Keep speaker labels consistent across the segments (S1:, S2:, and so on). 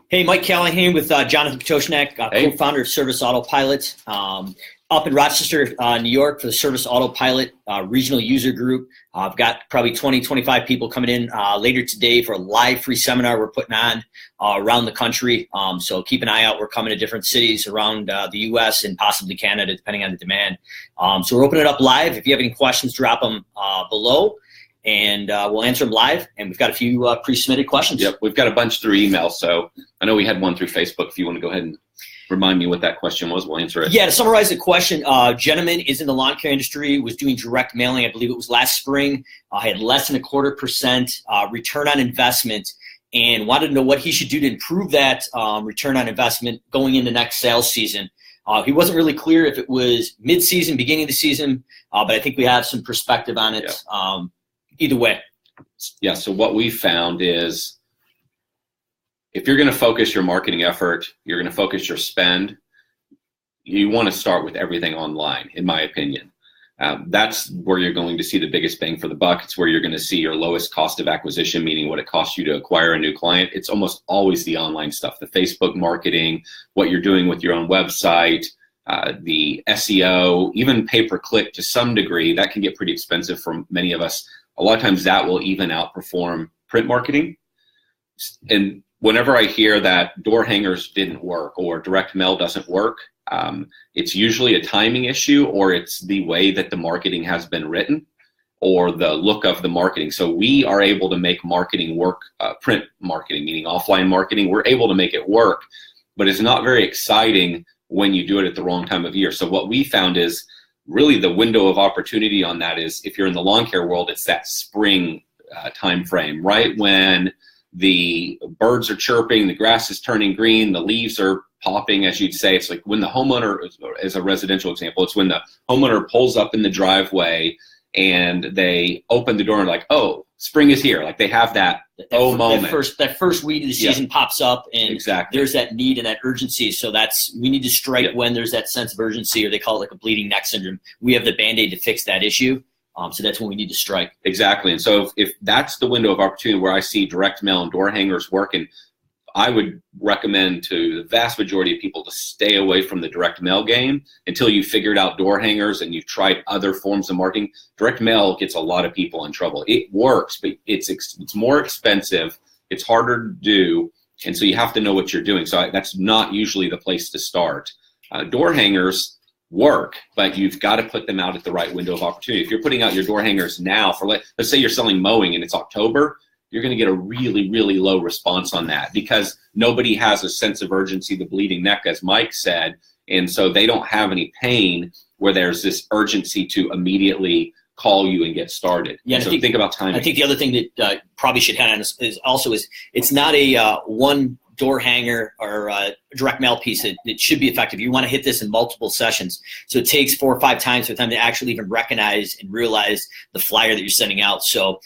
S1: Hey, Mike Callahan with Jonathan Kotoshnak,
S2: Hey.
S1: co-founder of Service Autopilot, up in Rochester, New York for the Service Autopilot regional user group. I've got probably 20, 25 people coming in later today for a live free seminar we're putting on around the country. So keep an eye out. We're coming to different cities around the U.S. and possibly Canada, depending on the demand. So we're opening it up live. If you have any questions, drop them below. And we'll answer them live. And we've got a few pre-submitted questions.
S2: Yep, we've got a bunch through email. So I know we had one through Facebook. If you want to go ahead and remind me what that question was, we'll answer it.
S1: Yeah, to summarize the question, gentleman is in the lawn care industry, was doing direct mailing, I believe it was last spring, had less than 0.25% return on investment, and wanted to know what he should do to improve that return on investment going into next sales season. He wasn't really clear if it was mid-season, beginning of the season, but I think we have some perspective on it.
S2: Yeah.
S1: Either way.
S2: Yeah, so what we found is if you're going to focus your marketing effort, you're going to focus your spend, you want to start with everything online, in my opinion. That's where you're going to see the biggest bang for the buck. It's where you're going to see your lowest cost of acquisition, meaning what it costs you to acquire a new client. It's almost always the online stuff, the Facebook marketing, what you're doing with your own website, the SEO, even pay-per-click to some degree. That can get pretty expensive for many of us. A lot of times that will even outperform print marketing. And whenever I hear that door hangers didn't work or direct mail doesn't work, it's usually a timing issue, or it's the way that the marketing has been written or the look of the marketing. So we are able to make marketing work, print marketing, meaning offline marketing. We're able to make it work, but it's not very exciting when you do it at the wrong time of year. So what we found is really the window of opportunity on that is if you're in the lawn care world, it's that spring time frame, right when the birds are chirping, the grass is turning green, the leaves are popping, as you'd say. It's like when the homeowner, as a residential example, it's when the homeowner pulls up in the driveway and they open the door and like, oh, spring is here. Like they have that moment.
S1: That first week of the season pops up, and
S2: exactly.
S1: There's that need and that urgency. So we need to strike when there's that sense of urgency, or they call it like a bleeding neck syndrome. We have the Band-Aid to fix that issue. So that's when we need to strike.
S2: Exactly. And so if that's the window of opportunity where I see direct mail and door hangers working, I would recommend to the vast majority of people to stay away from the direct mail game until you figured out door hangers and you've tried other forms of marketing. Direct mail gets a lot of people in trouble. It works, but it's more expensive. It's harder to do. And so you have to know what you're doing. So that's not usually the place to start. Door hangers work, but you've got to put them out at the right window of opportunity. If you're putting out your door hangers now for, let's say you're selling mowing and it's October, you're going to get a really, really low response on that because nobody has a sense of urgency, the bleeding neck, as Mike said. And so they don't have any pain where there's this urgency to immediately call you and get started.
S1: Yeah,
S2: so think about timing.
S1: I think the other thing that probably should hit on is it's not a one door hanger or direct mail piece that should be effective. You want to hit this in multiple sessions. So it takes 4 or 5 times for them to actually even recognize and realize the flyer that you're sending out. So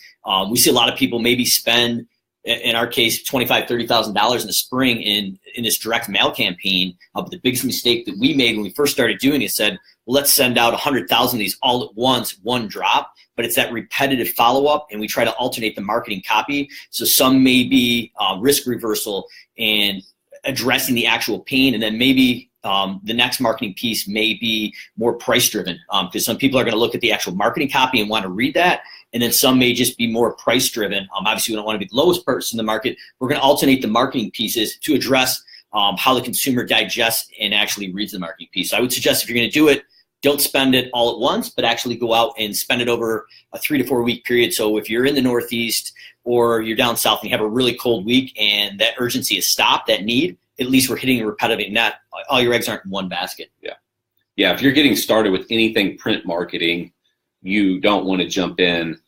S1: we see a lot of people maybe spend, in our case, $25,000, $30,000 in the spring in this direct mail campaign. But the biggest mistake that we made when we first started doing it said, well, let's send out 100,000 of these all at once, one drop. But it's that repetitive follow-up, and we try to alternate the marketing copy. So some may be risk reversal and addressing the actual pain, and then maybe the next marketing piece may be more price-driven because some people are going to look at the actual marketing copy and want to read that, and then some may just be more price-driven. Obviously, we don't want to be the lowest person in the market. We're going to alternate the marketing pieces to address how the consumer digests and actually reads the marketing piece. So I would suggest if you're going to do it, don't spend it all at once, but actually go out and spend it over a 3 to 4 week period. So if you're in the Northeast or you're down south and you have a really cold week and that urgency is stopped, that need, at least we're hitting a repetitive, not all your eggs aren't in one basket.
S2: Yeah. If you're getting started with anything print marketing, you don't want to jump in.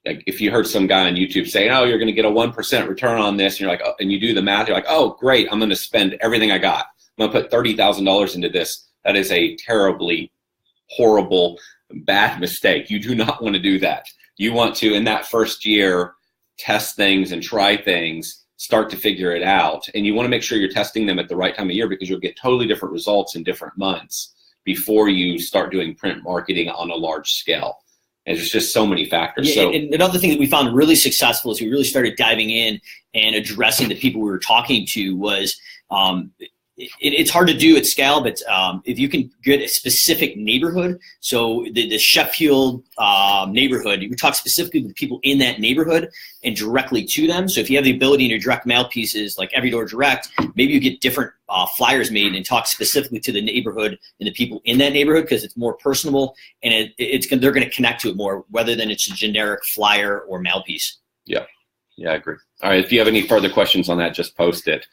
S2: Like if you heard some guy on YouTube say, oh, you're going to get a 1% return on this, and you're like, oh, and you do the math, you're like, oh, great, I'm going to spend everything I got. I'm going to put $30,000 into this. That is a terribly horrible, bad mistake. You do not want to do that. You want to, in that first year, test things and try things, start to figure it out. And you want to make sure you're testing them at the right time of year because you'll get totally different results in different months before you start doing print marketing on a large scale. And there's just so many factors.
S1: Yeah,
S2: so
S1: and another thing that we found really successful is we really started diving in and addressing the people we were talking to was it's hard to do at scale, but if you can get a specific neighborhood, so the Sheffield neighborhood, you talk specifically with people in that neighborhood and directly to them. So if you have the ability in your direct mail pieces like Everydoor Direct, maybe you get different flyers made and talk specifically to the neighborhood and the people in that neighborhood because it's more personable and they're going to connect to it more rather than it's a generic flyer or mail piece.
S2: Yeah, I agree. All right, if you have any further questions on that, just post it.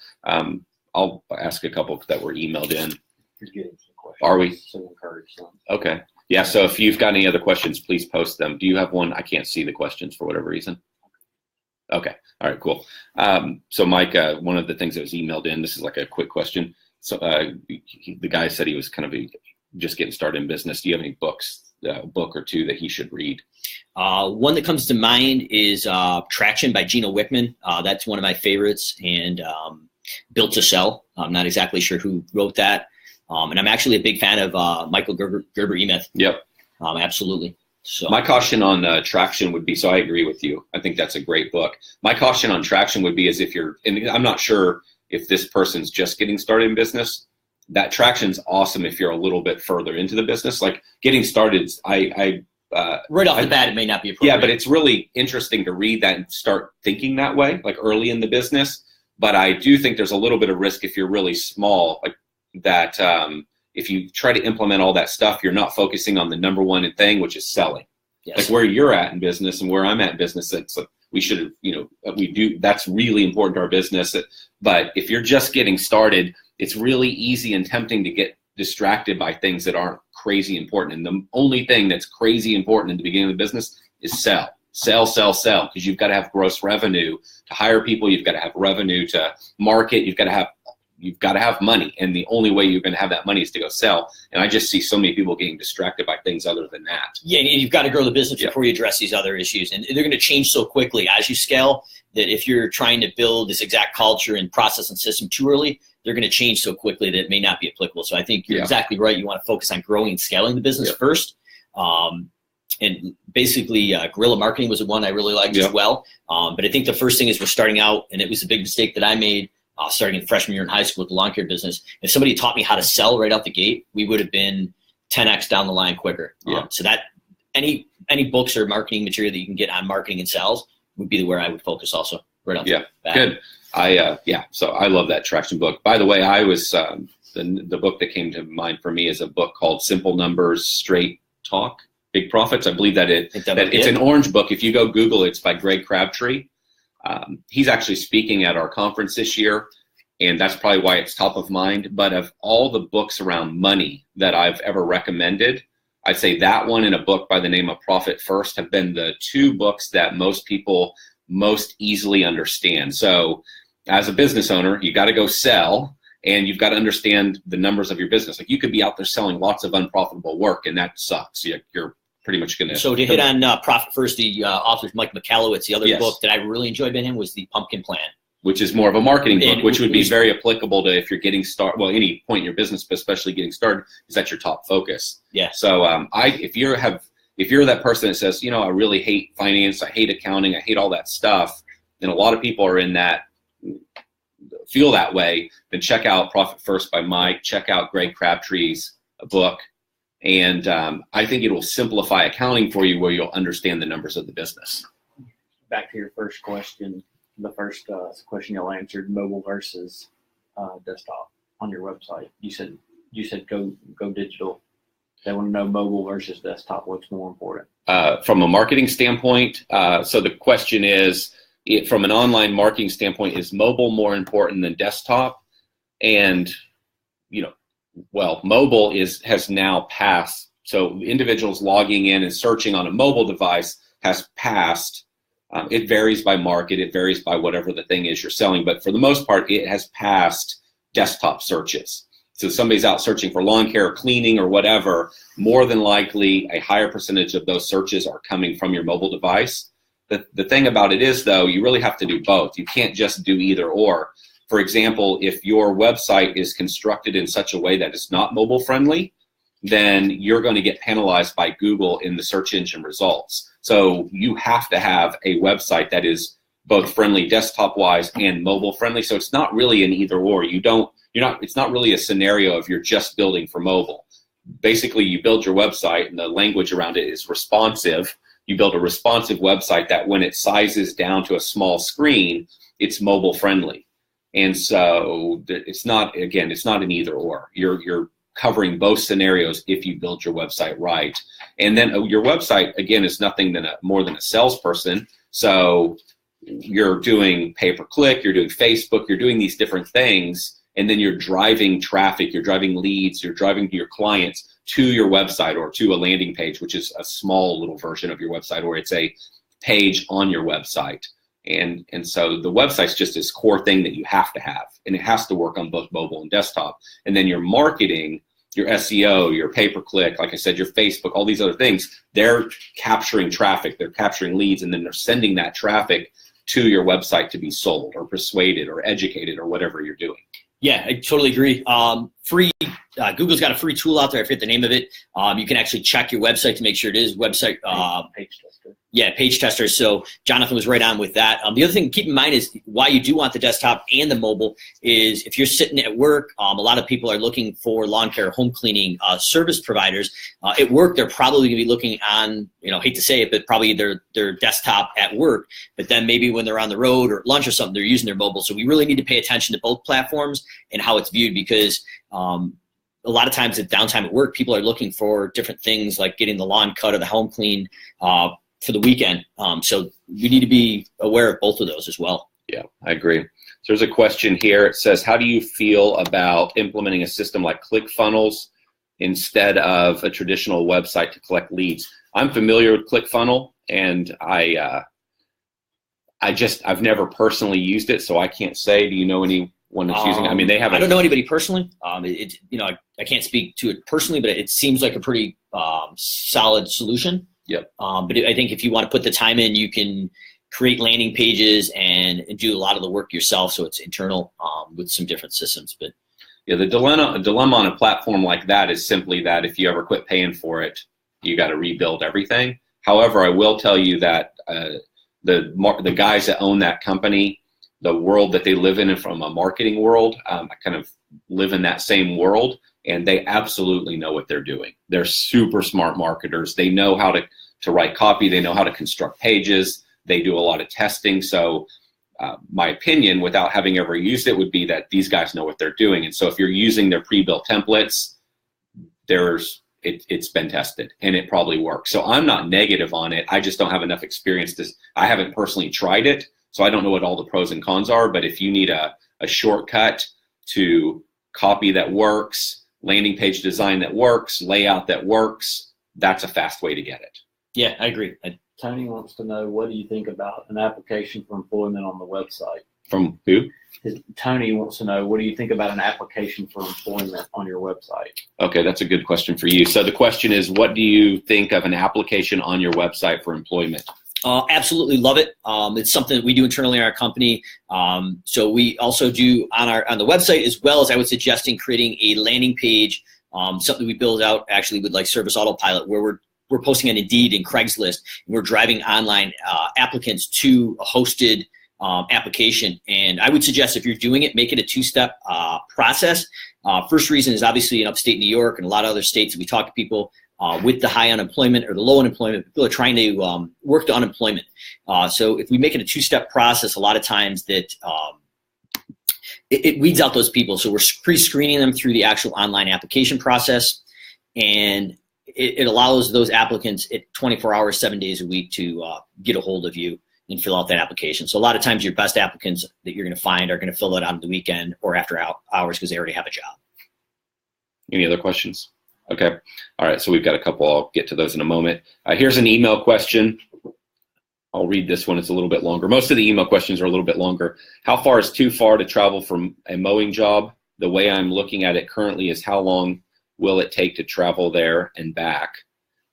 S2: I'll ask a couple that were emailed in.
S3: You're getting some questions.
S2: Are we?
S3: So encourage some.
S2: Okay. Yeah, so if you've got any other questions, please post them. Do you have one? I can't see the questions for whatever reason. Okay. All right, cool. So Mike, one of the things that was emailed in, this is like a quick question. So the guy said he was kind of just getting started in business. Do you have any books, a book or two that he should read?
S1: One that comes to mind is Traction by Gino Wickman. That's one of my favorites. And Built to Sell. I'm not exactly sure who wrote that. And I'm actually a big fan of Michael Gerber E-Myth.
S2: Yep.
S1: Absolutely. So
S2: my caution on Traction would be, so I agree with you. I think that's a great book. My caution on Traction would be is if you're, and I'm not sure if this person's just getting started in business, that Traction's awesome if you're a little bit further into the business. Like getting started, right off the bat, it may not be appropriate. Yeah, but it's really interesting to read that and start thinking that way, like early in the business. But I do think there's a little bit of risk if you're really small, like that. If you try to implement all that stuff, you're not focusing on the number one thing, which is selling.
S1: Yes.
S2: Like where you're at in business and where I'm at in business, it's like we should, we do. That's really important to our business. But if you're just getting started, it's really easy and tempting to get distracted by things that aren't crazy important. And the only thing that's crazy important in the beginning of the business is sell. Sell, because you've got to have gross revenue to hire people. You've got to have revenue to market. You've got to have money, and the only way you're going to have that money is to go sell. And I just see so many people getting distracted by things other than that.
S1: Yeah, and you've got to grow the business before you address these other issues, and they're going to change so quickly as you scale that if you're trying to build this exact culture and process and system too early, they're going to change so quickly that it may not be applicable. So I think you're exactly right. You want to focus on growing and scaling the business first. And basically, guerrilla marketing was the one I really liked as well. But I think the first thing is we're starting out, and it was a big mistake that I made starting in freshman year in high school with the lawn care business. If somebody taught me how to sell right out the gate, we would have been 10x down the line quicker. So that any books or marketing material that you can get on marketing and sales would be where I would focus also right off the bat. Good.
S2: So I love that Traction book. By the way, I was the book that came to mind for me is a book called Simple Numbers, Straight Talk, Big Profits. I believe that it's an orange book. If you go Google it, it's by Greg Crabtree. He's actually speaking at our conference this year, and that's probably why it's top of mind. But of all the books around money that I've ever recommended, I'd say that one and a book by the name of Profit First have been the two books that most people most easily understand. So as a business owner, you got to go sell, and you've got to understand the numbers of your business. Like you could be out there selling lots of unprofitable work, and that sucks. You're pretty much going to.
S1: So to hit on Profit First, the author Mike Michalowicz, the other book that I really enjoyed by him was The Pumpkin Plan,
S2: which is more of a marketing book, which would be very applicable to if you're getting started. Well, any point in your business, but especially getting started, is that your top focus.
S1: Yeah.
S2: So if you're that person that says, I really hate finance, I hate accounting, I hate all that stuff, and a lot of people are in that. Feel that way, then check out Profit First by Mike, check out Greg Crabtree's book, and I think it will simplify accounting for you where you'll understand the numbers of the business.
S3: Back to your first question, the first question y'all answered, mobile versus desktop on your website. You said go digital. They want to know mobile versus desktop, what's more important?
S2: From a marketing standpoint, so the question is, from an online marketing standpoint, is mobile more important than desktop? And, mobile has now passed. So individuals logging in and searching on a mobile device has passed. It varies by market. It varies by whatever the thing is you're selling. But for the most part, it has passed desktop searches. So somebody's out searching for lawn care, cleaning, or whatever, more than likely a higher percentage of those searches are coming from your mobile device. The thing about it is, though, you really have to do both. You can't just do either or. For example, if your website is constructed in such a way that it's not mobile friendly, then you're going to get penalized by Google in the search engine results. So you have to have a website that is both friendly desktop-wise and mobile-friendly. So it's not really an either-or. It's not really a scenario if you're just building for mobile. Basically, you build your website, and the language around it is responsive. You build a responsive website that when it sizes down to a small screen, it's mobile-friendly. And so it's not an either-or. You're covering both scenarios if you build your website right. And then your website, again, is nothing more than a salesperson. So you're doing pay-per-click, you're doing Facebook, you're doing these different things, and then you're driving traffic, you're driving leads, you're driving your clients to your website or to a landing page, which is a small little version of your website, or it's a page on your website. And so the website's just this core thing that you have to have, and it has to work on both mobile and desktop. And then your marketing, your SEO, your pay-per-click, like I said, your Facebook, all these other things, they're capturing traffic, they're capturing leads, and then they're sending that traffic to your website to be sold or persuaded or educated or whatever you're doing.
S1: Yeah, I totally agree. Google's got a free tool out there. I forget the name of it. You can actually check your website to make sure it is website.
S3: Page tester.
S1: Yeah, page tester. So Jonathan was right on with that. The other thing to keep in mind is why you do want the desktop and the mobile is if you're sitting at work, a lot of people are looking for lawn care, home cleaning service providers. At work, they're probably going to be looking on, hate to say it, but probably their desktop at work. But then maybe when they're on the road or at lunch or something, they're using their mobile. So we really need to pay attention to both platforms and how it's viewed because a lot of times at downtime at work, people are looking for different things like getting the lawn cut or the home clean for the weekend. So we need to be aware of both of those as well.
S2: Yeah, I agree. So there's a question here. It says, how do you feel about implementing a system like ClickFunnels instead of a traditional website to collect leads? I'm familiar with ClickFunnels, and I've never personally used it, so I can't say. Do you know anyone that's using it? I mean,
S1: I don't know anybody personally. I can't speak to it personally, but it seems like a pretty solid solution.
S2: Yep.
S1: But I think if you want to put the time in, you can create landing pages and do a lot of the work yourself. So it's internal with some different systems. But
S2: yeah, the dilemma on a platform like that is simply that if you ever quit paying for it, you got to rebuild everything. However, I will tell you that the guys that own that company, the world that they live in from a marketing world, I kind of live in that same world, and they absolutely know what they're doing. They're super smart marketers. They know how to write copy. They know how to construct pages. They do a lot of testing. So my opinion, without having ever used it, would be that these guys know what they're doing. And so if you're using their pre-built templates, it's been tested, and it probably works. So I'm not negative on it. I just don't have enough experience I haven't personally tried it, so I don't know what all the pros and cons are. But if you need a shortcut to copy that works, landing page design that works, layout that works, that's a fast way to get it.
S1: Yeah, I agree.
S3: Tony wants to know, what do you think about an application for employment on the website?
S2: From who?
S3: Tony wants to know, what do you think about an application for employment on your website?
S2: Okay, that's a good question for you. So the question is, what do you think of an application on your website for employment?
S1: Absolutely love it. It's something that we do internally in our company. So we also do on the website, as well as I was suggesting creating a landing page, something we build out actually with like Service Autopilot, where we're posting on Indeed and Craigslist, and we're driving online applicants to a hosted application. And I would suggest if you're doing it, make it a two-step process. First reason is obviously in upstate New York and a lot of other states, we talk to people with the high unemployment or the low unemployment, people are trying to work to unemployment. So if we make it a two-step process, a lot of times that it weeds out those people. So we're pre-screening them through the actual online application process, and it allows those applicants at 24 hours, 7 days a week to get a hold of you and fill out that application. So a lot of times your best applicants that you're going to find are going to fill it out on the weekend or after hours because they already have a job.
S2: Any other questions? Okay. All right. So we've got a couple. I'll get to those in a moment. Here's an email question. I'll read this one. It's a little bit longer. Most of the email questions are a little bit longer. How far is too far to travel from a mowing job? The way I'm looking at it currently is how long will it take to travel there and back,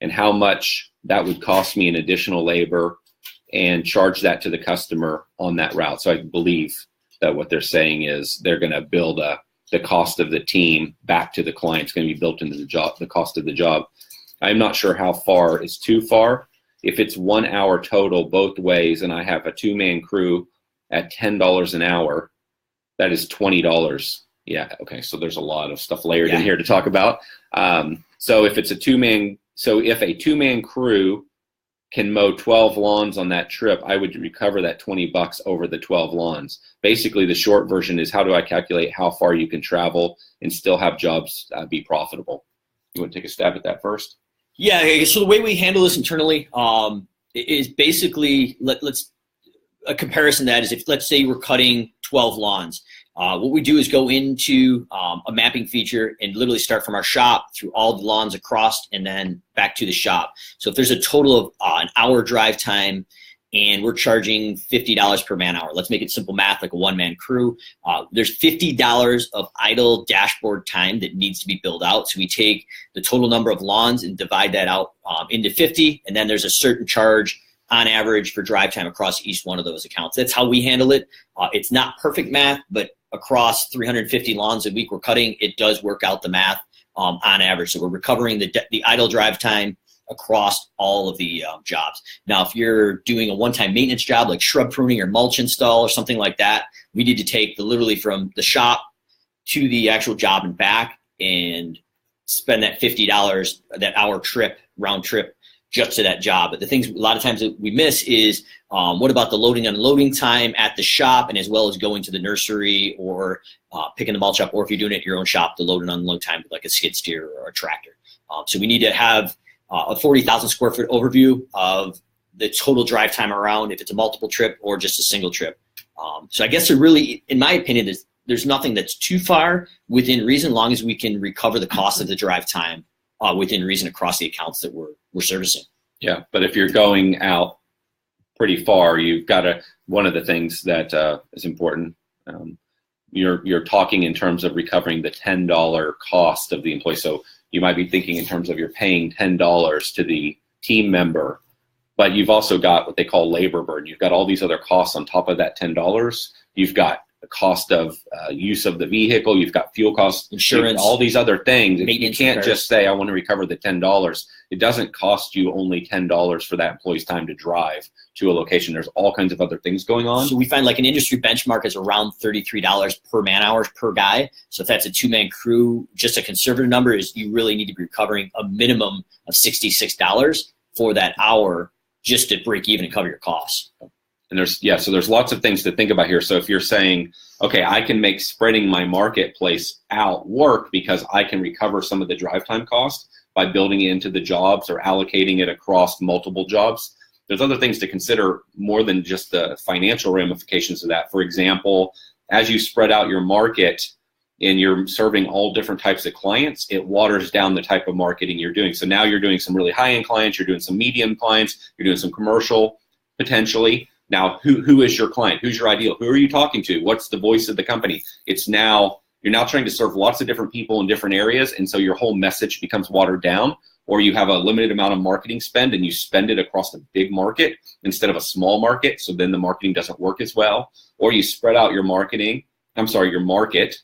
S2: and how much that would cost me in additional labor, and charge that to the customer on that route. So I believe that what they're saying is they're going to build the cost of the team back to the client. It's going to be built into the job, the cost of the job. I'm not sure how far is too far. If it's 1 hour total both ways, and I have a 2-man crew at $10 an hour, that is $20. Yeah, okay, so there's a lot of stuff layered in here to talk about. So if it's a if a 2-man crew can mow 12 lawns on that trip, I would recover that $20 over the 12 lawns. Basically, the short version is, how do I calculate how far you can travel and still have jobs be profitable? You want to take a stab at that first?
S1: Yeah, so the way we handle this internally is basically, let's a comparison to that is, if let's say we're cutting 12 lawns, what we do is go into a mapping feature and literally start from our shop through all the lawns across and then back to the shop. So if there's a total of an hour drive time and we're charging $50 per man hour, let's make it simple math, like a 1-man crew, there's $50 of idle dashboard time that needs to be billed out. So we take the total number of lawns and divide that out into 50, and then there's a certain charge on average for drive time across each one of those accounts. That's how we handle it. It's not perfect math, but across 350 lawns a week we're cutting, it does work out the math on average. So we're recovering the idle drive time across all of the jobs. Now, if you're doing a one-time maintenance job like shrub pruning or mulch install or something like that, we need to take literally from the shop to the actual job and back and spend that $50, that hour trip, round trip, just to that job. But the things a lot of times that we miss is what about the loading and unloading time at the shop, and as well as going to the nursery or picking the mulch up, or if you're doing it at your own shop, the load and unload time with like a skid steer or a tractor. So we need to have a 40,000 square foot overview of the total drive time around, if it's a multiple trip or just a single trip. So I guess really, in my opinion, there's nothing that's too far within reason, long as we can recover the cost of the drive time within reason across the accounts that we're servicing.
S2: Yeah, but if you're going out pretty far, you've got to, one of the things that is important, you're talking in terms of recovering the $10 cost of the employee. So you might be thinking in terms of you're paying $10 to the team member, but you've also got what they call labor burden. You've got all these other costs on top of that $10. You've got the cost of use of the vehicle. You've got fuel costs,
S1: insurance,
S2: all these other things. You can't
S1: repairs.
S2: just say, I want to recover the $10. It doesn't cost you only $10 for that employee's time to drive to a location. There's all kinds of other things going on.
S1: So we find like an industry benchmark is around $33 per man hours per guy. So if that's a 2-man crew, just a conservative number is you really need to be recovering a minimum of $66 for that hour just to break even and cover your costs.
S2: And so there's lots of things to think about here. So if you're saying, okay, I can make spreading my marketplace out work because I can recover some of the drive time cost by building it into the jobs or allocating it across multiple jobs, there's other things to consider more than just the financial ramifications of that. For example, as you spread out your market and you're serving all different types of clients, it waters down the type of marketing you're doing. So now you're doing some really high-end clients, you're doing some medium clients, you're doing some commercial potentially. Now, who is your client? Who's your ideal? Who are you talking to? What's the voice of the company? You're now trying to serve lots of different people in different areas, and so your whole message becomes watered down, or you have a limited amount of marketing spend and you spend it across a big market instead of a small market, so then the marketing doesn't work as well, or you spread out your market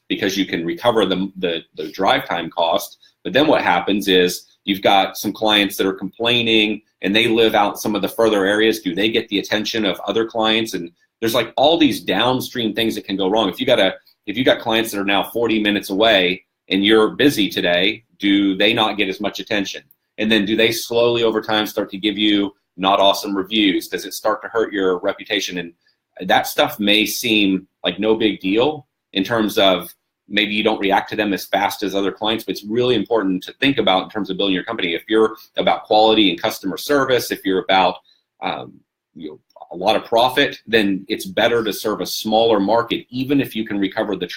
S2: because you can recover the drive time cost. But then what happens is you've got some clients that are complaining and they live out some of the further areas. Do they get the attention of other clients? And there's like all these downstream things that can go wrong. If you got clients that are now 40 minutes away and you're busy today, do they not get as much attention? And then do they slowly over time start to give you not awesome reviews? Does it start to hurt your reputation? And that stuff may seem like no big deal in terms of maybe you don't react to them as fast as other clients, but it's really important to think about in terms of building your company. If you're about quality and customer service, if you're about a lot of profit, then it's better to serve a smaller market. Even if you can recover the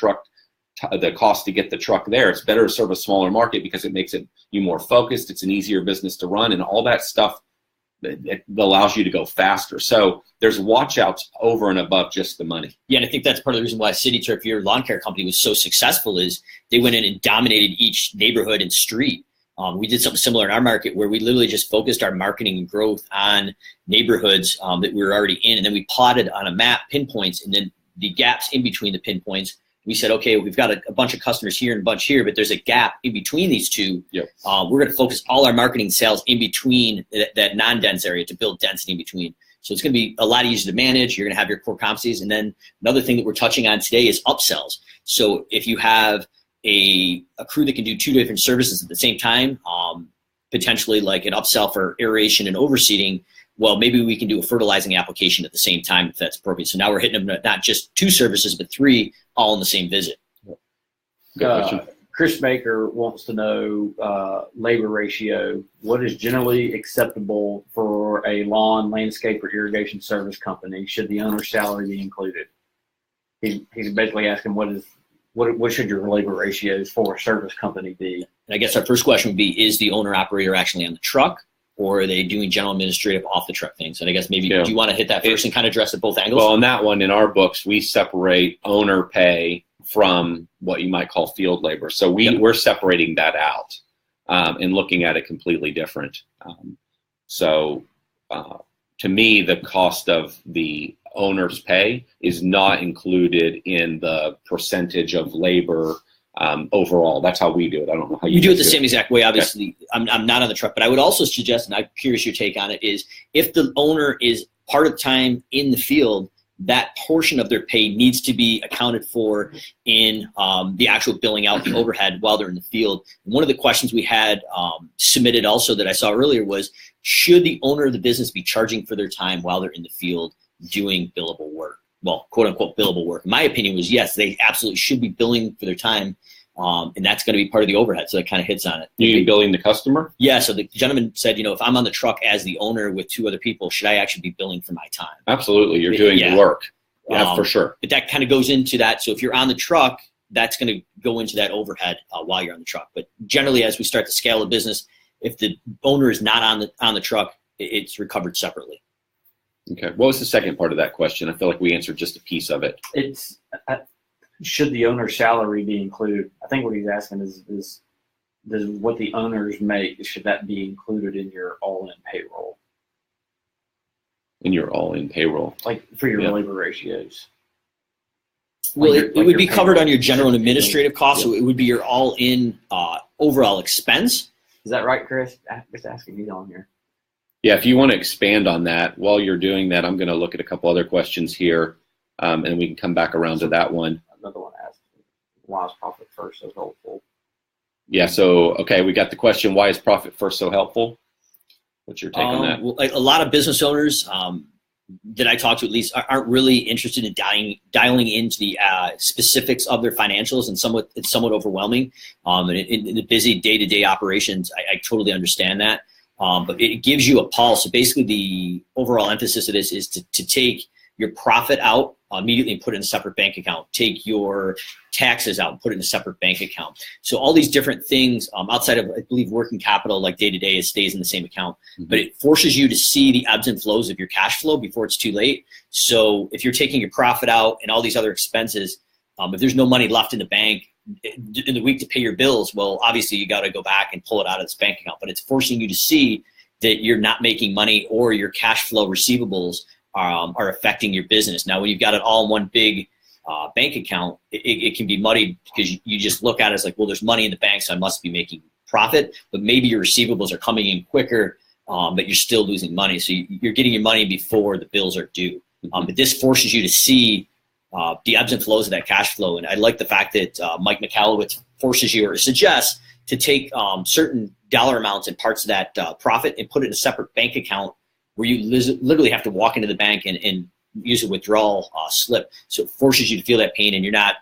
S2: cost to get the truck there, it's better to serve a smaller market because it makes you more focused. It's an easier business to run, and all that stuff it allows you to go faster. So there's watch outs over and above just the money.
S1: Yeah, and I think that's part of the reason why City Turf, your lawn care company, was so successful is they went in and dominated each neighborhood and street. We did something similar in our market where we literally just focused our marketing and growth on neighborhoods that we were already in, and then we plotted on a map pinpoints, and then the gaps in between the pinpoints We said, okay, we've got a bunch of customers here and a bunch here, but there's a gap in between these two.
S2: Yep.
S1: We're going to focus all our marketing sales in between that non-dense area to build density in between. So it's going to be a lot easier to manage. You're going to have your core competencies. And then another thing that we're touching on today is upsells. So if you have a crew that can do 2 different services at the same time, potentially like an upsell for aeration and overseeding, well, maybe we can do a fertilizing application at the same time if that's appropriate. So now we're hitting them not just 2 services, but 3 all in the same visit.
S2: Good question.
S3: Chris Baker wants to know labor ratio. What is generally acceptable for a lawn, landscape, or irrigation service company? Should the owner's salary be included? He's basically asking what should your labor ratios for a service company be?
S1: And I guess our first question would be, is the owner operator actually on the truck, or are they doing general administrative off the truck things? And I guess maybe do you want to hit that first and kind of address at both angles?
S2: Well, on that one, in our books, we separate owner pay from what you might call field labor. So we're separating that out and looking at it completely different. To me, the cost of the owner's pay is not included in the percentage of labor overall. That's how we do it. I don't know how
S1: you do it the same exact way. Obviously, okay. I'm not on the truck, but I would also suggest, and I'm curious your take on it, is if the owner is part of the time in the field, that portion of their pay needs to be accounted for in the actual billing out the overhead while they're in the field. And one of the questions we had submitted also that I saw earlier was, should the owner of the business be charging for their time while they're in the field doing billable work? Well, quote unquote billable work. My opinion was yes, they absolutely should be billing for their time. And that's going to be part of the overhead. So it kind of hits on it.
S2: You mean billing the customer?
S1: Yeah. So the gentleman said, if I'm on the truck as the owner with 2 other people, should I actually be billing for my time?
S2: Absolutely. You're doing the work. Yeah, for sure.
S1: But that kind of goes into that. So if you're on the truck, that's going to go into that overhead while you're on the truck. But generally, as we start to scale the business, if the owner is not on the truck, it's recovered separately.
S2: Okay. What was the second part of that question? I feel like we answered just a piece of it.
S3: It's should the owner's salary be included? I think what he's asking is does what the owners make, should that be included in your all-in payroll?
S2: In your all-in payroll?
S3: Like for your labor ratios?
S1: Well, it would be covered on your general and administrative costs, so it would be your all-in overall expense.
S3: Is that right, Chris? Just asking you on here.
S2: Yeah, if you want to expand on that, while you're doing that, I'm going to look at a couple other questions here, and we can come back around to that one.
S3: Another one asked, why is Profit First so helpful?
S2: Yeah, so, okay, we got the question, why is Profit First so helpful? What's your take on that?
S1: Well, a lot of business owners that I talk to at least aren't really interested in dialing into the specifics of their financials, and it's somewhat overwhelming. And in the busy day-to-day operations, I totally understand that. But it gives you a pulse. So basically the overall emphasis of this is to take your profit out immediately and put it in a separate bank account. Take your taxes out and put it in a separate bank account. So all these different things outside of, I believe, working capital, like day-to-day, it stays in the same account. Mm-hmm. But it forces you to see the ebbs and flows of your cash flow before it's too late. So if you're taking your profit out and all these other expenses, if there's no money left in the bank in the week to pay your bills, well, obviously you got to go back and pull it out of this bank account. But it's forcing you to see that you're not making money, or your cash flow receivables are affecting your business. Now, when you've got it all in one big bank account, it can be muddied because you just look at it as like, well, there's money in the bank, so I must be making profit. But maybe your receivables are coming in quicker, but you're still losing money. So you're getting your money before the bills are due. But this forces you to see the ebbs and flows of that cash flow. And I like the fact that Mike Michalowicz forces you, or suggests, to take certain dollar amounts and parts of that profit and put it in a separate bank account where you literally have to walk into the bank and use a withdrawal slip. So it forces you to feel that pain, and you're not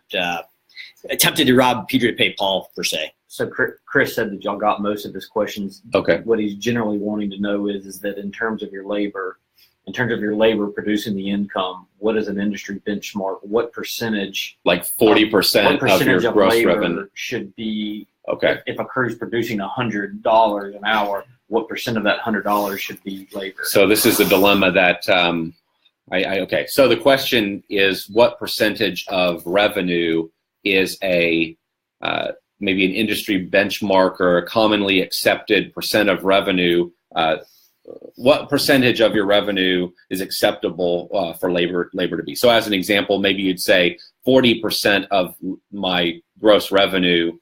S1: attempted to rob Peter to pay Paul, per se.
S3: So Chris said that y'all got most of his questions.
S2: Okay.
S3: What he's generally wanting to know is that in terms of your labor producing the income, what is an industry benchmark? What percentage?
S2: Like 40% of your gross revenue
S3: should be.
S2: Okay.
S3: If a crew's producing $100 an hour, what percent of that $100 should be labor?
S2: So this is the dilemma that okay. So the question is, what percentage of revenue is a maybe an industry benchmark or a commonly accepted percent of revenue? What percentage of your revenue is acceptable for labor to be? So as an example, maybe you'd say 40% of my gross revenue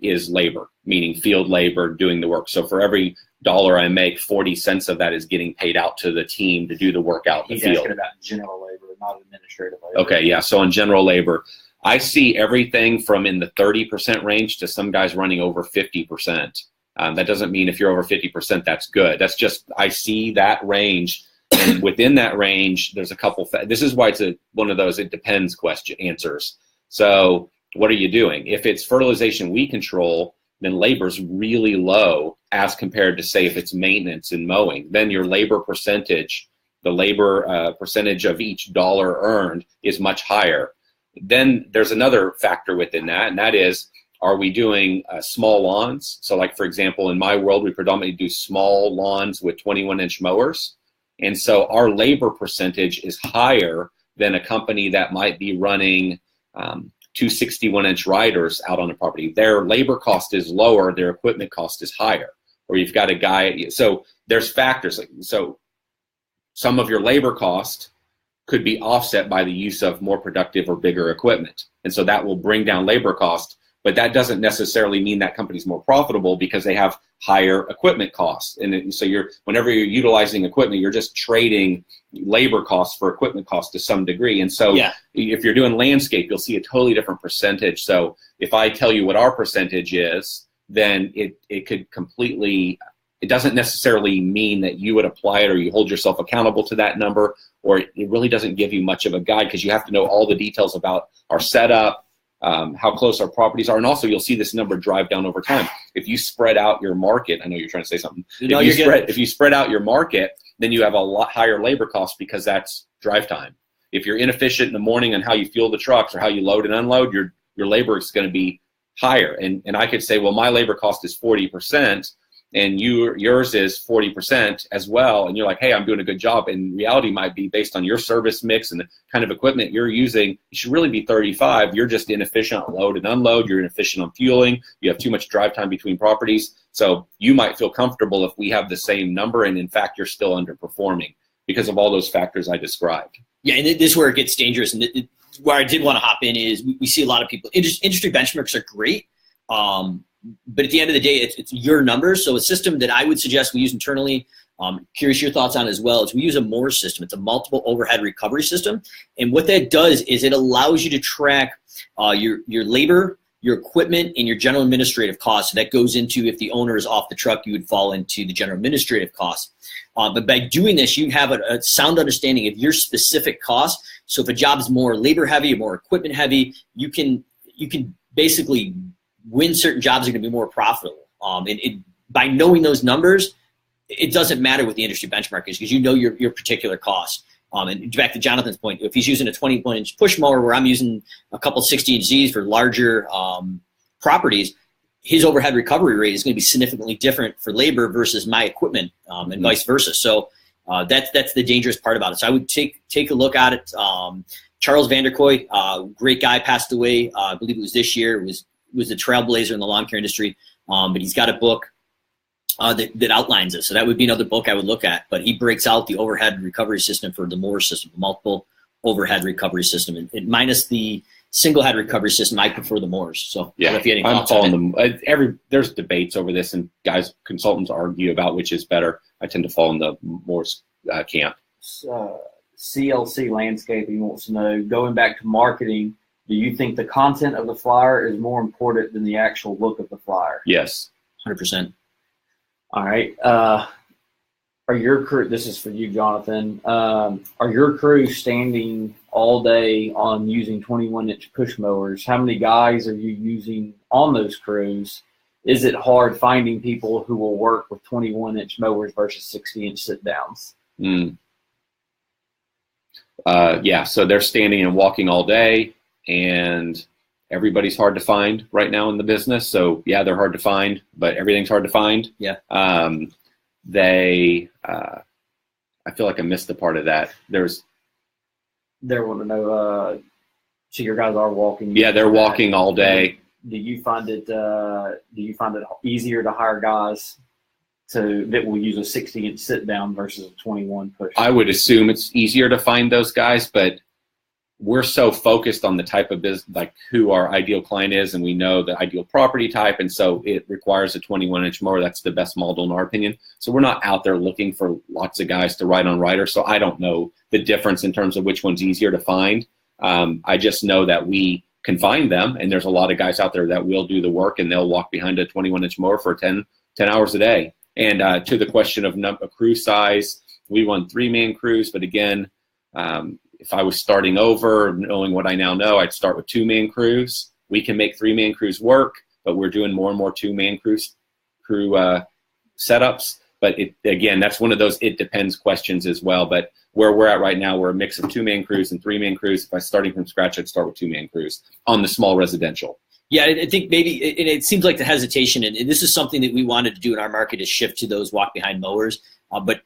S2: is labor, meaning field labor doing the work. So for every dollar I make, 40 cents of that is getting paid out to the team to do the work out in the field.
S3: He's asking about general labor, not administrative labor.
S2: Okay, yeah. So on general labor, I see everything from in the 30% range to some guys running over 50%. That doesn't mean if you're over 50%, that's good. That's just, I see that range. And within that range, there's a couple. This is why it's one of those it depends question answers. So what are you doing? If it's fertilization weed control, then labor's really low as compared to, say, if it's maintenance and mowing. Then your labor percentage, the labor percentage of each dollar earned is much higher. Then there's another factor within that, and that is, are we doing small lawns? So like, for example, in my world, we predominantly do small lawns with 21-inch mowers. And so our labor percentage is higher than a company that might be running 261-inch riders out on a property. Their labor cost is lower, their equipment cost is higher. Or you've got a guy, so there's factors. So some of your labor cost could be offset by the use of more productive or bigger equipment. And so that will bring down labor cost, but that doesn't necessarily mean that company's more profitable because they have higher equipment costs. And so whenever you're utilizing equipment, you're just trading labor costs for equipment costs to some degree. And so if you're doing landscape, you'll see a totally different percentage. So if I tell you what our percentage is, then it could completely, it doesn't necessarily mean that you would apply it or you hold yourself accountable to that number, or it really doesn't give you much of a guide because you have to know all the details about our setup, how close our properties are, and also you'll see this number drive down over time. If you spread out your market, I know you're trying to say something. If you spread out your market, then you have a lot higher labor costs because that's drive time. If you're inefficient in the morning on how you fuel the trucks or how you load and unload, your labor is going to be higher. And I could say, well, my labor cost is 40%. And yours is 40% as well, and you're like, hey, I'm doing a good job. And reality might be based on your service mix and the kind of equipment you're using, it should really be 35. You're just inefficient on load and unload. You're inefficient on fueling. You have too much drive time between properties. So you might feel comfortable if we have the same number, and in fact, you're still underperforming because of all those factors I described.
S1: Yeah, and this is where it gets dangerous. And where I did want to hop in is we see a lot of people, industry benchmarks are great. But at the end of the day, it's your numbers. So a system that I would suggest we use internally, curious your thoughts on as well, is we use a MORS system. It's a multiple overhead recovery system. And what that does is it allows you to track your labor, your equipment, and your general administrative costs. So that goes into, if the owner is off the truck, you would fall into the general administrative costs. But by doing this, you have a sound understanding of your specific costs. So if a job is more labor heavy or more equipment heavy, you can basically when certain jobs are going to be more profitable. By knowing those numbers, it doesn't matter what the industry benchmark is because you know your particular cost. And back to Jonathan's point, if he's using a 21-inch push mower where I'm using a couple 60-inch Zs for larger properties, his overhead recovery rate is going to be significantly different for labor versus my equipment, and vice versa. So that's the dangerous part about it. So I would take a look at it. Charles Vanderkoy, great guy, passed away. I believe it was this year. It was a trailblazer in the lawn care industry, but he's got a book that outlines it. So that would be another book I would look at. But he breaks out the overhead recovery system for the MORS system, the multiple overhead recovery system, and minus the single head recovery system. I prefer the MORS. So
S2: yeah,
S1: if you had any
S2: I'm following them. There's debates over this, and consultants argue about which is better. I tend to fall in the MORS camp.
S3: CLC Landscaping wants to know, going back to marketing, do you think the content of the flyer is more important than the actual look of the flyer?
S2: Yes.
S1: 100%.
S3: All right. Are your crew, this is for you, Jonathan, are your crew standing all day on using 21-inch push mowers? How many guys are you using on those crews? Is it hard finding people who will work with 21-inch mowers versus 60-inch sit-downs?
S2: Yeah, so they're standing and walking all day, and everybody's hard to find right now in the business. So yeah, they're hard to find, but everything's hard to find.
S1: Yeah.
S2: I feel like I missed the part of that. They
S3: want to know, so your guys are walking.
S2: Yeah, they're walking all day.
S3: Do you find it easier to hire guys that will use a 60-inch sit down versus a 21 push?
S2: I would assume it's easier to find those guys, but we're so focused on the type of business, like who our ideal client is, and we know the ideal property type, and so it requires a 21-inch mower. That's the best model in our opinion. So we're not out there looking for lots of guys to ride on Ryder. So I don't know the difference in terms of which one's easier to find. I just know that we can find them, and there's a lot of guys out there that will do the work, and they'll walk behind a 21-inch mower for 10 hours a day. And to the question of crew size, we run 3-man crews, but again, if I was starting over, knowing what I now know, I'd start with 2-man crews. We can make 3-man crews work, but we're doing more and more 2-man crew setups. But again, that's one of those it depends questions as well. But where we're at right now, we're a mix of 2-man crews and 3-man crews. If I was starting from scratch, I'd start with 2-man crews on the small residential.
S1: Yeah, I think maybe it seems like the hesitation, and this is something that we wanted to do in our market, is shift to those walk-behind mowers. But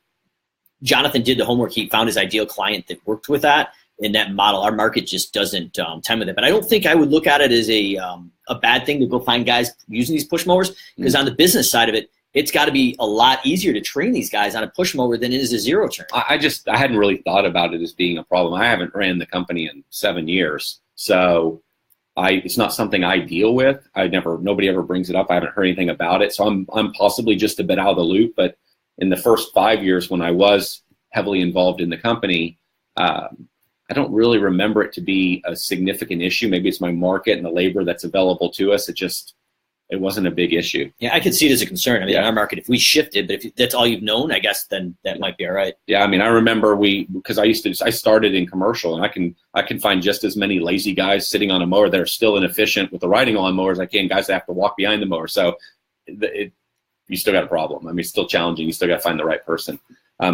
S1: Jonathan did the homework. He found his ideal client that worked with that in that model. Our market just doesn't time with it. But I don't think I would look at it as a bad thing to go find guys using these push mowers, because on the business side of it, it's got to be a lot easier to train these guys on a push mower than it is a zero turn.
S2: I hadn't really thought about it as being a problem. I haven't ran the company in 7 years, so it's not something I deal with. Nobody ever brings it up. I haven't heard anything about it, so I'm possibly just a bit out of the loop. But in the first 5 years when I was heavily involved in the company, I don't really remember it to be a significant issue. Maybe it's my market and the labor that's available to us. It wasn't a big issue.
S1: Yeah, I could see it as a concern. I mean, in our market, if we shifted, but if that's all you've known, I guess then that might be all right.
S2: Yeah, I mean, I remember because I started in commercial, and I can find just as many lazy guys sitting on a mower that are still inefficient with the riding lawn mowers as I can guys that have to walk behind the mower. So you still got a problem. I mean, it's still challenging. You still got to find the right person.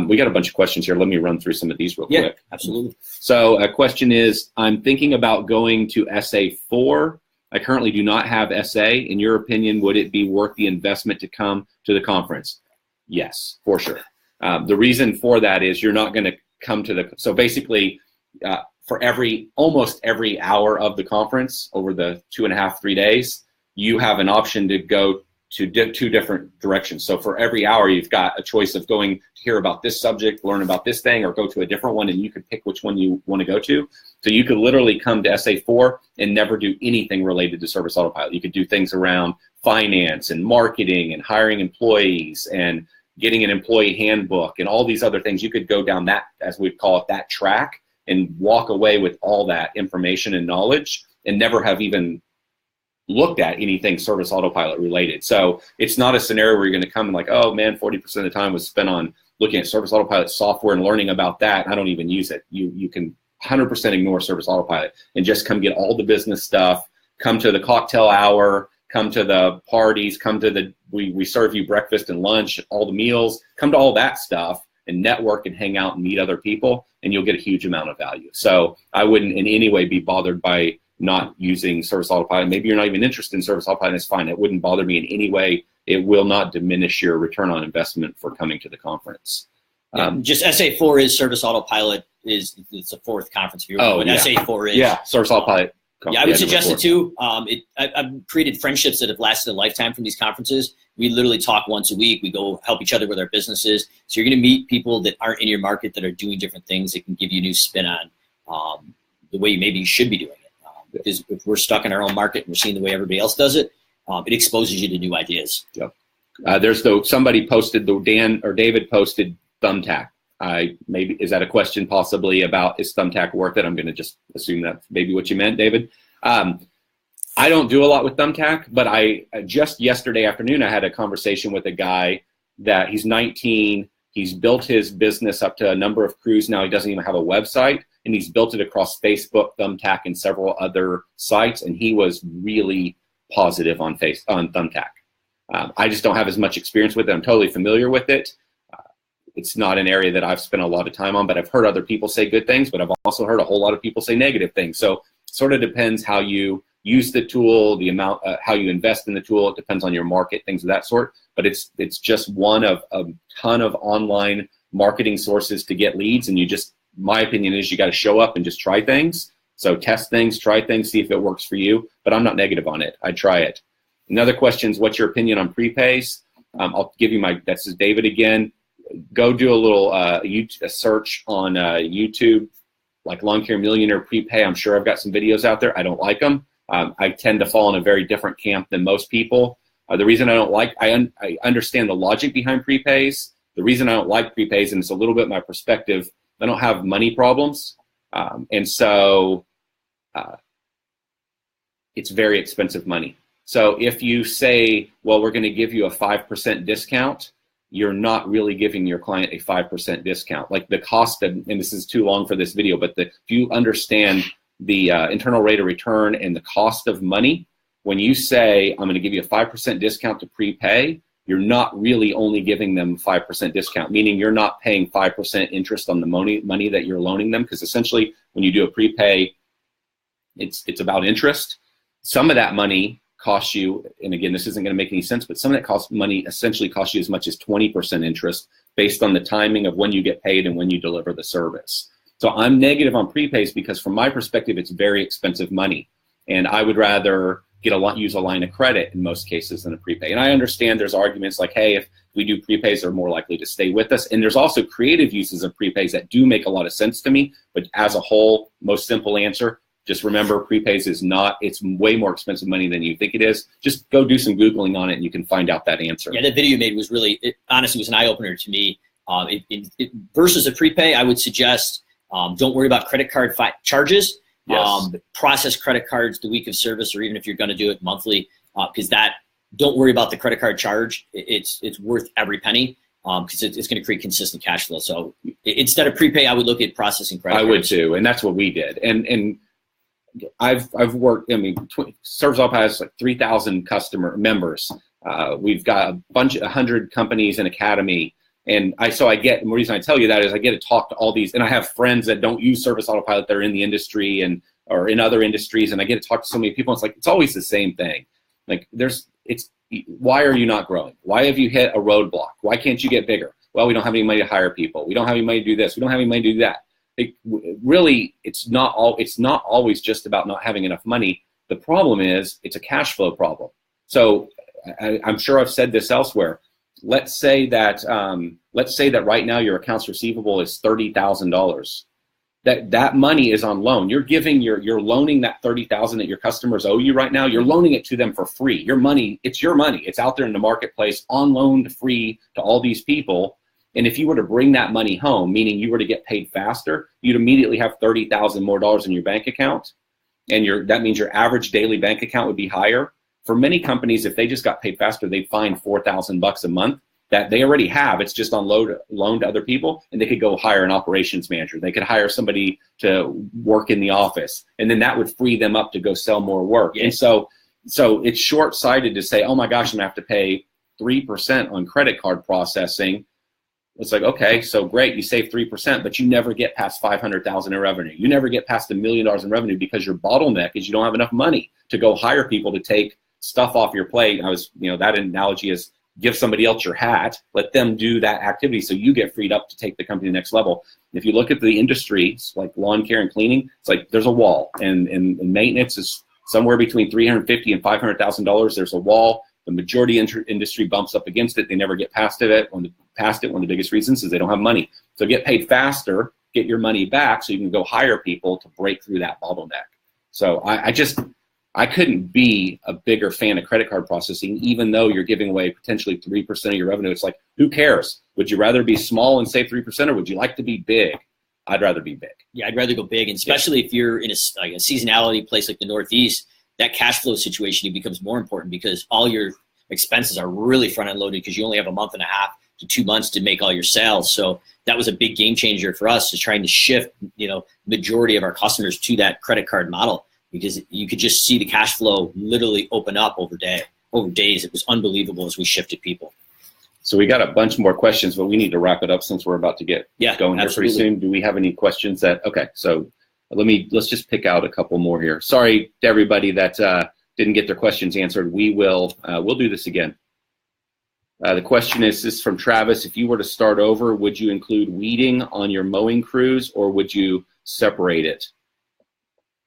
S2: We got a bunch of questions here. Let me run through some of these real quick.
S1: Yeah, absolutely.
S2: So a question is, I'm thinking about going to SA4. I currently do not have SA. In your opinion, would it be worth the investment to come to the conference? Yes, for sure. The reason for that is you're not going to come to so basically for almost every hour of the conference over the 2.5, 3 days, you have an option to go to two different directions. So for every hour, you've got a choice of going to hear about this subject, learn about this thing, or go to a different one, and you could pick which one you want to go to. So you could literally come to SA4 and never do anything related to Service Autopilot. You could do things around finance and marketing and hiring employees and getting an employee handbook and all these other things. You could go down that, as we call it, that track, and walk away with all that information and knowledge and never have even looked at anything Service Autopilot related. So it's not a scenario where you're going to come and like, oh man, 40% of the time was spent on looking at Service Autopilot software and learning about that. I don't even use it. You can 100% ignore Service Autopilot and just come get all the business stuff, come to the cocktail hour, come to the parties, come to we serve you breakfast and lunch, all the meals, come to all that stuff and network and hang out and meet other people, and you'll get a huge amount of value. So I wouldn't in any way be bothered by not using Service Autopilot. Maybe you're not even interested in Service Autopilot, it's fine. It wouldn't bother me in any way. It will not diminish your return on investment for coming to the conference.
S1: Just SA4 is Service Autopilot it's a fourth conference. If you're SA4 is.
S2: Yeah, Service Autopilot.
S1: Yeah, I would suggest it too. I've created friendships that have lasted a lifetime from these conferences. We literally talk once a week. We go help each other with our businesses. So you're going to meet people that aren't in your market that are doing different things that can give you a new spin on the way maybe you should be doing it. Because if we're stuck in our own market and we're seeing the way everybody else does it, it exposes you to new ideas.
S2: Yep. Somebody posted, David posted Thumbtack. Is that a question possibly about is Thumbtack worth it? I'm going to just assume that's maybe what you meant, David. I don't do a lot with Thumbtack, but I just yesterday afternoon I had a conversation with a guy that he's 19. He's built his business up to a number of crews now. He doesn't even have a website, and he's built it across Facebook, Thumbtack, and several other sites, and he was really positive on Thumbtack. I just don't have as much experience with it. I'm totally familiar with it. It's not an area that I've spent a lot of time on, but I've heard other people say good things, but I've also heard a whole lot of people say negative things. So it sort of depends how you use the tool, the amount, how you invest in the tool. It depends on your market, things of that sort. But it's just one of a ton of online marketing sources to get leads. And my opinion is you got to show up and just try things. So test things, try things, see if it works for you. But I'm not negative on it. I try it. Another question is, what's your opinion on prepays? I'll give you this is David again. Go do a little a search on YouTube like Lawn Care Millionaire Prepay. I'm sure I've got some videos out there. I don't like them. I tend to fall in a very different camp than most people. The reason I don't like, I understand the logic behind prepays. The reason I don't like prepays, and it's a little bit my perspective, I don't have money problems. And so it's very expensive money. So if you say, well, we're going to give you a 5% discount, you're not really giving your client a 5% discount. Like the cost of, and this is too long for this video, but if you understand the internal rate of return and the cost of money, when you say, I'm going to give you a 5% discount to prepay, you're not really only giving them 5% discount, meaning you're not paying 5% interest on the money that you're loaning them, because essentially when you do a prepay, it's about interest. Some of that money costs you, and again, this isn't going to make any sense, but some of that money essentially costs you as much as 20% interest based on the timing of when you get paid and when you deliver the service. So I'm negative on prepays because from my perspective, it's very expensive money. And I would rather use a line of credit in most cases than a prepay. And I understand there's arguments like, hey, if we do prepays, they're more likely to stay with us. And there's also creative uses of prepays that do make a lot of sense to me. But as a whole, most simple answer, just remember prepays is not, it's way more expensive money than you think it is. Just go do some Googling on it and you can find out that answer.
S1: Yeah, that video you made was really, honestly, was an eye-opener to me. Versus a prepay, I would suggest don't worry about credit card charges.
S2: Yes.
S1: Process credit cards the week of service, or even if you're going to do it monthly, because don't worry about the credit card charge. It's worth every penny because it's going to create consistent cash flow. So instead of prepay, I would look at processing credit cards.
S2: I would too, and that's what we did. And I've worked. I mean, ServiceAuto has like 3,000 customer members. We've got 100 companies and academy. And the reason I tell you that is I get to talk to all these, and I have friends that don't use Service Autopilot that are in the industry or in other industries, and I get to talk to so many people. It's like, it's always the same thing. Like why are you not growing? Why have you hit a roadblock? Why can't you get bigger? Well, we don't have any money to hire people. We don't have any money to do this. We don't have any money to do that. Really, it's not always just about not having enough money. The problem is it's a cash flow problem. So I'm sure I've said this elsewhere. Let's say that right now your accounts receivable is $30,000. That money is on loan. You're loaning that $30,000 that your customers owe you right now. You're loaning it to them for free. It's your money. It's out there in the marketplace on loan free to all these people. And if you were to bring that money home, meaning you were to get paid faster, you'd immediately have $30,000 more in your bank account, and that means your average daily bank account would be higher. For many companies, if they just got paid faster, they'd find $4,000 a month that they already have. It's just on loan to other people, and they could go hire an operations manager. They could hire somebody to work in the office, and then that would free them up to go sell more work. Yeah. And so it's short-sighted to say, oh my gosh, I'm gonna have to pay 3% on credit card processing. It's like, okay, so great, you save 3%, but you never get past $500,000 in revenue. You never get past $1 million in revenue because your bottleneck is you don't have enough money to go hire people to take stuff off your plate. That analogy is give somebody else your hat, let them do that activity so you get freed up to take the company to the next level. If you look at the industries like lawn care and cleaning, it's like there's a wall, and maintenance is somewhere between $350,000 and $500,000. There's a wall. The majority industry bumps up against it. They never get past it. One of the biggest reasons is they don't have money. So get paid faster, get your money back so you can go hire people to break through that bottleneck. So I couldn't be a bigger fan of credit card processing, even though you're giving away potentially 3% of your revenue. It's like, who cares? Would you rather be small and save 3%, or would you like to be big? I'd rather be big. Yeah,
S1: I'd rather go big, and especially if you're in a seasonality place like the Northeast, that cash flow situation becomes more important because all your expenses are really front-end loaded because you only have a month and a half to 2 months to make all your sales. So that was a big game changer for us, is trying to shift, majority of our customers to that credit card model, because you could just see the cash flow literally open up over days. It was unbelievable as we shifted people.
S2: So we got a bunch more questions, but we need to wrap it up since we're about to get going here pretty soon. Do we have any questions okay, so let's just pick out a couple more here. Sorry to everybody that didn't get their questions answered. We'll do this again. The question is from Travis. If you were to start over, would you include weeding on your mowing crews, or would you separate it?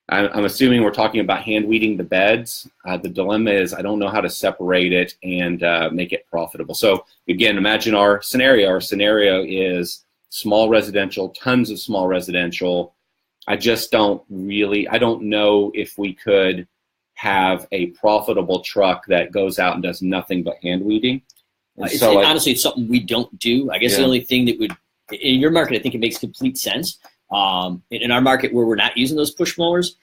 S2: I'm assuming we're talking about hand weeding the beds. The dilemma is I don't know how to separate it and make it profitable. So again, imagine our scenario. Our scenario is small residential, tons of small residential. I just don't I don't know if we could have a profitable truck that goes out and does nothing but hand weeding.
S1: Honestly, it's something we don't do. I guess the only thing that would, in your market, I think it makes complete sense. In our market where we're not using those push mowers,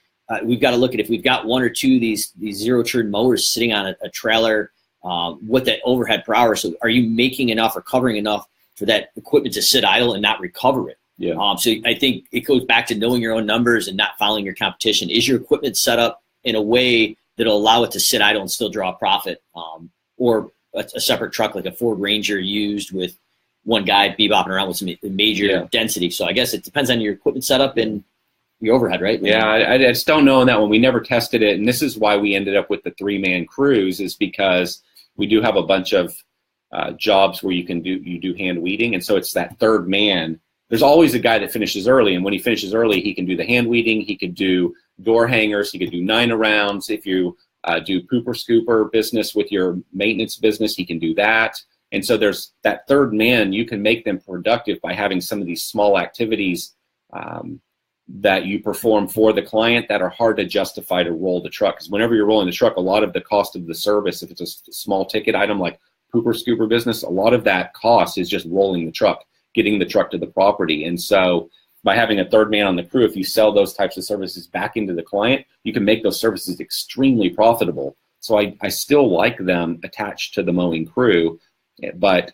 S1: we've got to look at if we've got one or two of these zero turn mowers sitting on a trailer, what that overhead per hour. So are you making enough or covering enough for that equipment to sit idle and not recover it?
S2: Yeah.
S1: So I think it goes back to knowing your own numbers and not following your competition. Is your equipment set up in a way that'll allow it to sit idle and still draw a profit, or a separate truck like a Ford Ranger used with one guy bebopping around with some major density? So I guess it depends on your equipment setup and your overhead, right?
S2: Yeah, I just don't know on that one. We never tested it, and this is why we ended up with the 3-man crews, is because we do have a bunch of jobs where you do hand weeding, and so it's that third man. There's always a guy that finishes early, and when he finishes early, he can do the hand weeding, he could do door hangers, he could do 9-arounds. If you do pooper scooper business with your maintenance business, he can do that. And so there's that third man. You can make them productive by having some of these small activities that you perform for the client that are hard to justify to roll the truck. Because whenever you're rolling the truck, a lot of the cost of the service, if it's a small ticket item like pooper scooper business, a lot of that cost is just rolling the truck, getting the truck to the property. And so by having a third man on the crew, if you sell those types of services back into the client, you can make those services extremely profitable. So I still like them attached to the mowing crew, but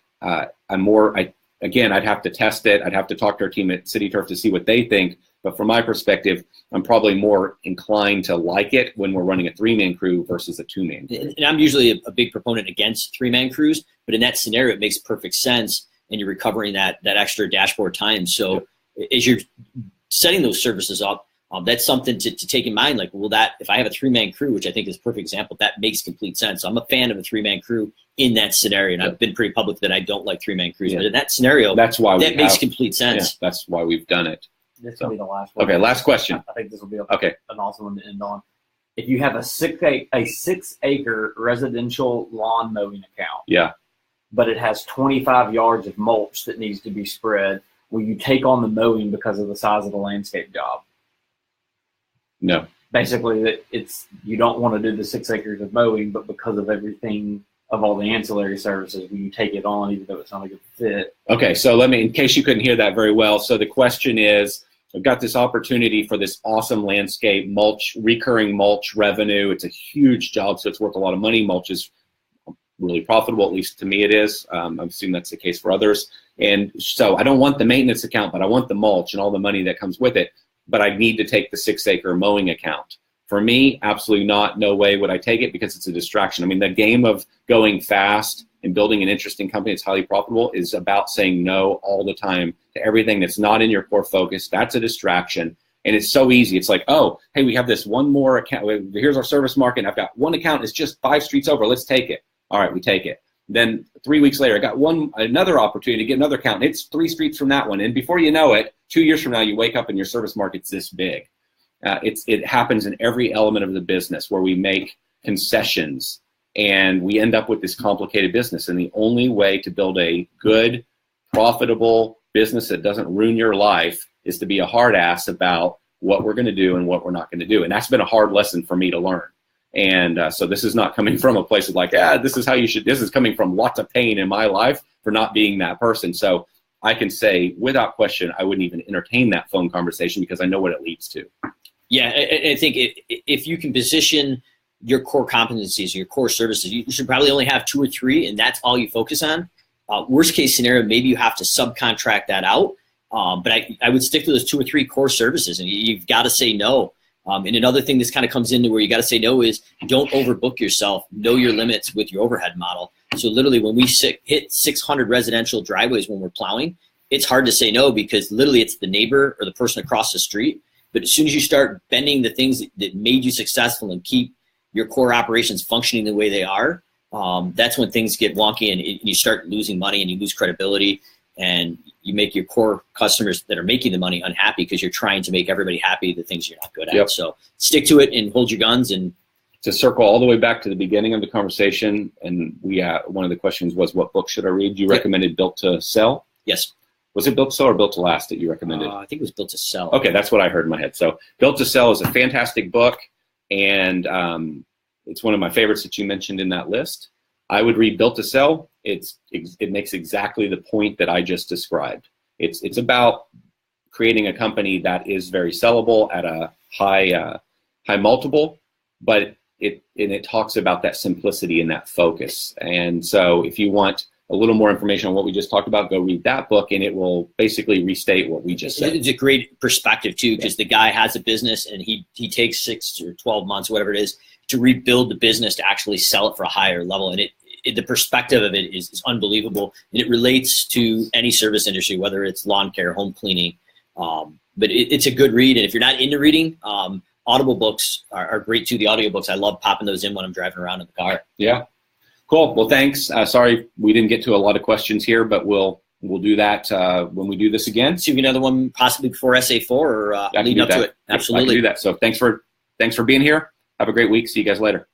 S2: again, I'd have to test it. I'd have to talk to our team at City Turf to see what they think. But from my perspective, I'm probably more inclined to like it when we're running a 3-man crew versus a 2-man crew.
S1: And I'm usually a big proponent against 3-man crews, but in that scenario, it makes perfect sense, and you're recovering that extra dashboard time. So as you're setting those services up, that's something to take in mind. Like, well, if I have a 3-man crew, which I think is a perfect example, that makes complete sense. So I'm a fan of a 3-man crew in that scenario, and I've been pretty public that I don't like 3-man crews. But in that scenario,
S2: that
S1: makes complete sense.
S2: Yeah, that's why we've done it.
S3: This will be the last one.
S2: Okay, last question.
S3: I think this will be an awesome one to end on. If you have a 6-acre residential lawn mowing account, but it has 25 yards of mulch that needs to be spread, will you take on the mowing because of the size of the landscape job?
S2: No.
S3: Basically, that you don't want to do the 6 acres of mowing, but because of everything of all the ancillary services, will you take it on even though it's not a good fit? Okay,
S2: so in case you couldn't hear that very well, so the question is, I've got this opportunity for this awesome landscape mulch, recurring mulch revenue. It's a huge job, so it's worth a lot of money. Mulch is really profitable, at least to me it is. I'm assuming that's the case for others. And so I don't want the maintenance account, but I want the mulch and all the money that comes with it. But I need to take the 6-acre mowing account. For me, absolutely not. No way would I take it because it's a distraction. I mean, the game of going fast and building an interesting company that's highly profitable is about saying no all the time to everything that's not in your core focus. That's a distraction. And it's so easy. It's like, oh, hey, we have this one more account. Here's our service market. I've got one account. It's just 5 streets over. Let's take it. All right, we take it. Then 3 weeks later, I got another opportunity to get another account. It's 3 streets from that one. And before you know it, 2 years from now, you wake up and your service market's this big. It happens in every element of the business where we make concessions and we end up with this complicated business. And the only way to build a good, profitable business that doesn't ruin your life is to be a hard ass about what we're going to do and what we're not going to do. And that's been a hard lesson for me to learn. And so this is not coming from a place of like, this is how you should. This is coming from lots of pain in my life for not being that person. So I can say without question, I wouldn't even entertain that phone conversation because I know what it leads to.
S1: Yeah, I think if you can position your core competencies, your core services, you should probably only have 2 or 3, and that's all you focus on. Worst case scenario, maybe you have to subcontract that out. But I would stick to those 2 or 3 core services, and you've got to say no. And another thing this kind of comes into where you got to say no is don't overbook yourself. Know your limits with your overhead model. So literally when we hit 600 residential driveways when we're plowing, it's hard to say no because literally it's the neighbor or the person across the street. But as soon as you start bending the things that made you successful and keep your core operations functioning the way they are, that's when things get wonky and you start losing money and you lose credibility and you make your core customers that are making the money unhappy because you're trying to make everybody happy the things you're not good at.
S2: Yep.
S1: So stick to it and hold your guns. And
S2: to circle all the way back to the beginning of the conversation, and one of the questions was, what book should I read? You recommended Built to Sell?
S1: Yes.
S2: Was it Built to Sell or Built to Last that you recommended?
S1: I think it was Built to Sell.
S2: Okay, that's what I heard in my head. So Built to Sell is a fantastic book, and it's one of my favorites that you mentioned in that list. I would read Built to Sell. It makes exactly the point that I just described. It's about creating a company that is very sellable at a high multiple, but it talks about that simplicity and that focus. And so if you want a little more information on what we just talked about, go read that book, and it will basically restate what we just said.
S1: It's a great perspective too, because the guy has a business and he takes 6 or 12 months, whatever it is, to rebuild the business to actually sell it for a higher level. And the perspective of it is unbelievable. And it relates to any service industry, whether it's lawn care, home cleaning. But it's a good read. And if you're not into reading, Audible books are great too. The audiobooks, I love popping those in when I'm driving around in the car.
S2: Yeah. Cool. Well, thanks. Sorry we didn't get to a lot of questions here, but we'll do that when we do this again.
S1: See if another one possibly before SA4 or leading up to it. Absolutely.
S2: I can do that. So thanks for being here. Have a great week. See you guys later.